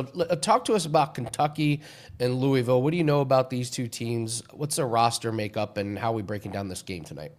Talk to us about Kentucky and Louisville. What do you know about these two teams? What's their roster makeup, and how are we breaking down this game tonight?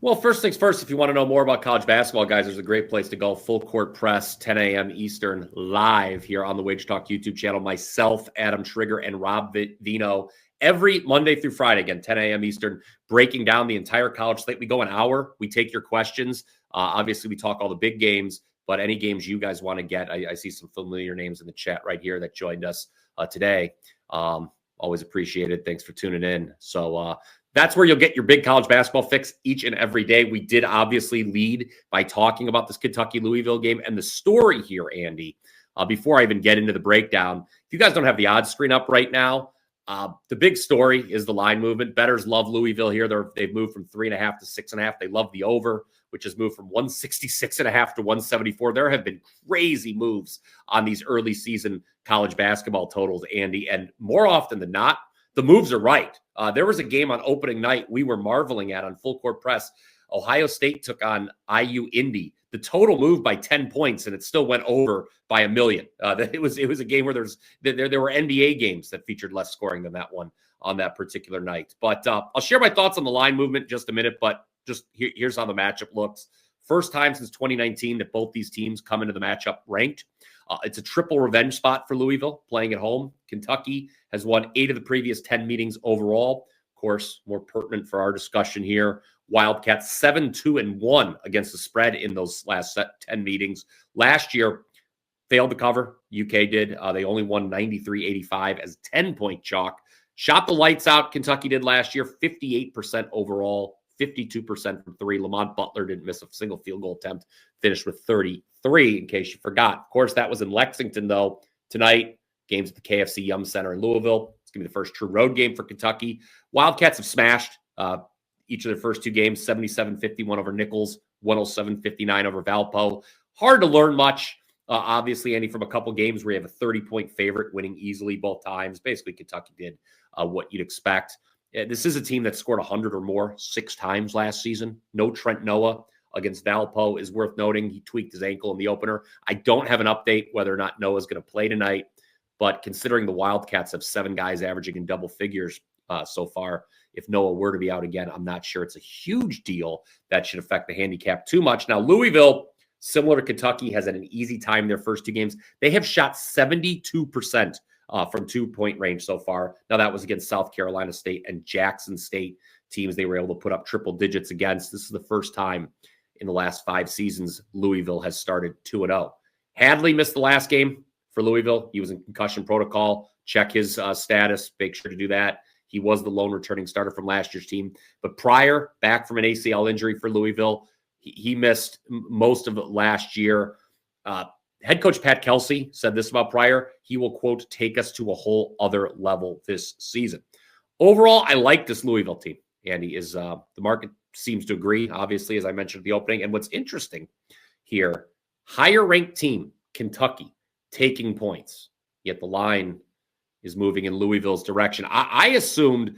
Well, first things first, if you want to know more about college basketball, guys, there's a great place to go. Full Court Press, 10 a.m. Eastern, live here on the Wage Talk YouTube channel. Myself, Adam Trigger, and Rob Vino every Monday through Friday, again, 10 a.m. Eastern, breaking down the entire college slate. We go an hour. We take your questions. Obviously, we talk all the big games, but any games you guys want to get, I see some familiar names in the chat right here that joined us today. Always appreciated. Thanks for tuning in. So that's where you'll get your big college basketball fix each and every day. We did obviously lead by talking about this Kentucky-Louisville game and the story here, Andy. Before I even get into the breakdown, if you guys don't have the odds screen up right now, the big story is the line movement. Bettors love Louisville here. They've moved from 3.5 to 6.5. They love the over, which has moved from 166.5 to 174. There have been crazy moves on these early season college basketball totals, Andy, and more often than not, the moves are right. There was a game on opening night we were marveling at on Full Court Press. Ohio State took on IU Indy. The total moved by 10 points, and it still went over by a million. It was a game where there were NBA games that featured less scoring than that one on that particular night. But I'll share my thoughts on the line movement in just a minute, but just here's how the matchup looks. First time since 2019 that both these teams come into the matchup ranked. It's a triple revenge spot for Louisville playing at home. Kentucky has won 8 of the previous 10 meetings overall. Of course, more pertinent for our discussion here, Wildcats 7-2-1 against the spread in those last 10 meetings. Last year, failed to cover. UK did. They only won 93-85 as 10-point chalk. Shot the lights out. Kentucky did last year, 58% overall, 52% from three. Lamont Butler didn't miss a single field goal attempt. Finished with 33, in case you forgot. Of course, that was in Lexington, though. Tonight, games at the KFC Yum Center in Louisville. It's going to be the first true road game for Kentucky. Wildcats have smashed each of their first two games, 77-51 over Nichols, 107-59 over Valpo. Hard to learn much, obviously, Andy, from a couple games where you have a 30-point favorite winning easily both times. Basically, Kentucky did what you'd expect. This is a team that scored 100 or more 6 times last season. No Trent Noah against Valpo is worth noting. He tweaked his ankle in the opener. I don't have an update whether or not Noah's going to play tonight, but considering the Wildcats have 7 guys averaging in double figures so far, if Noah were to be out again, I'm not sure it's a huge deal that should affect the handicap too much. Now, Louisville, similar to Kentucky, has had an easy time their first 2 games. They have shot 72% from 2-point range so far. Now, that was against South Carolina State and Jackson State teams they were able to put up triple digits against. This is the first time in the last 5 seasons Louisville has started 2-0. Hadley missed the last game for Louisville. He was in concussion protocol. Check his status. Make sure to do that. He was the lone returning starter from last year's team. But Pryor, back from an ACL injury for Louisville, he missed most of it last year. Head coach Pat Kelsey said this about Pryor. He will, quote, take us to a whole other level this season. Overall, I like this Louisville team, Andy. The market seems to agree, obviously, as I mentioned at the opening. And what's interesting here, higher ranked team, Kentucky, taking points, yet the line is moving in Louisville's direction. I assumed,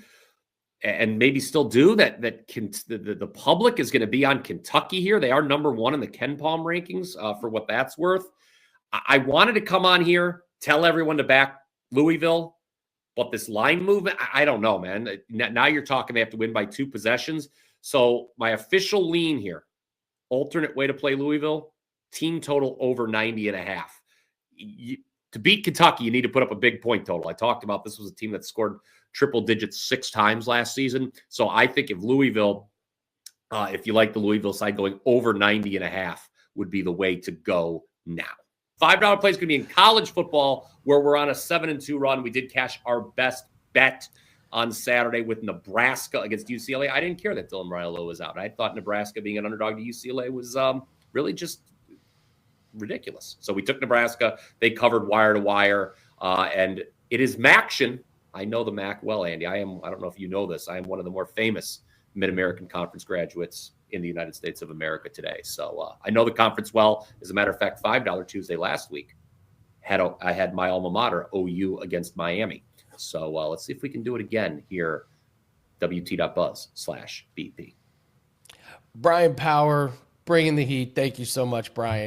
and maybe still do, that the public is going to be on Kentucky here. They are number 1 in the Ken Palm rankings for what that's worth. I wanted to come on here, tell everyone to back Louisville, but this line movement, I don't know, man. Now you're talking they have to win by 2 possessions. So my official lean here, alternate way to play Louisville, team total over 90.5. To beat Kentucky, you need to put up a big point total. I talked about this was a team that scored triple digits 6 times last season. So I think if Louisville, if you like the Louisville side, going over 90.5 would be the way to go now. $5 play is going to be in college football, where we're on a 7-2 run. We did cash our best bet on Saturday with Nebraska against UCLA. I didn't care that Dylan Raiola was out. I thought Nebraska being an underdog to UCLA was really just ridiculous. So we took Nebraska. They covered wire to wire, and it is Maction. I know the MAC well, Andy. I don't know if you know this. I am one of the more famous Mid-American Conference graduates in the United States of America today. So I know the conference well. As a matter of fact, $5 Tuesday last week, I had my alma mater, OU, against Miami. So let's see if we can do it again here, WT.buzz/BP. Brian Power, bringing the heat. Thank you so much, Brian.